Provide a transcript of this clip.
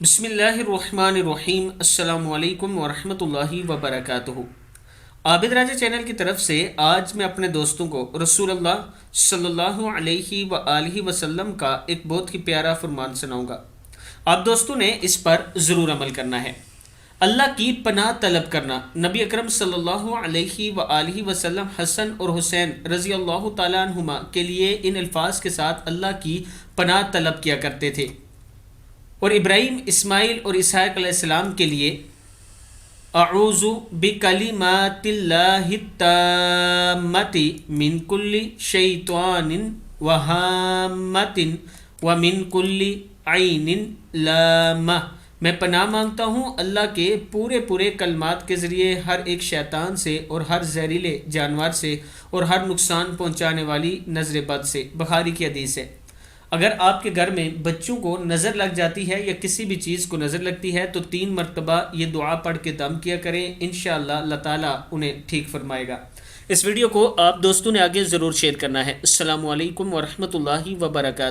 بسم اللہ الرحمن الرحیم۔ السلام علیکم ورحمۃ اللہ وبرکاتہ۔ عابد راجہ چینل کی طرف سے آج میں اپنے دوستوں کو رسول اللہ صلی اللہ علیہ وآلہ وسلم کا ایک بہت ہی پیارا فرمان سناؤں گا۔ آپ دوستوں نے اس پر ضرور عمل کرنا ہے۔ اللہ کی پناہ طلب کرنا۔ نبی اکرم صلی اللہ علیہ وآلہ وسلم حسن اور حسین رضی اللہ تعالیٰ عنہما کے لیے ان الفاظ کے ساتھ اللہ کی پناہ طلب کیا کرتے تھے، اور ابراہیم، اسماعیل اور اسحاق علیہ السلام کے لیے اعوذ بکلمات اللہ التامۃ من کل شیطان وہامۃ ومن کل عین لامہ۔ میں پناہ مانگتا ہوں اللہ کے پورے کلمات کے ذریعے ہر ایک شیطان سے اور ہر زہریلے جانور سے اور ہر نقصان پہنچانے والی نظر بد سے۔ بخاری کی حدیث ہے۔ اگر آپ کے گھر میں بچوں کو نظر لگ جاتی ہے یا کسی بھی چیز کو نظر لگتی ہے تو 3 مرتبہ یہ دعا پڑھ کے دم کیا کریں، انشاءاللہ اللہ تعالیٰ انہیں ٹھیک فرمائے گا۔ اس ویڈیو کو آپ دوستوں نے آگے ضرور شیئر کرنا ہے۔ السلام علیکم ورحمۃ اللہ وبرکاتہ۔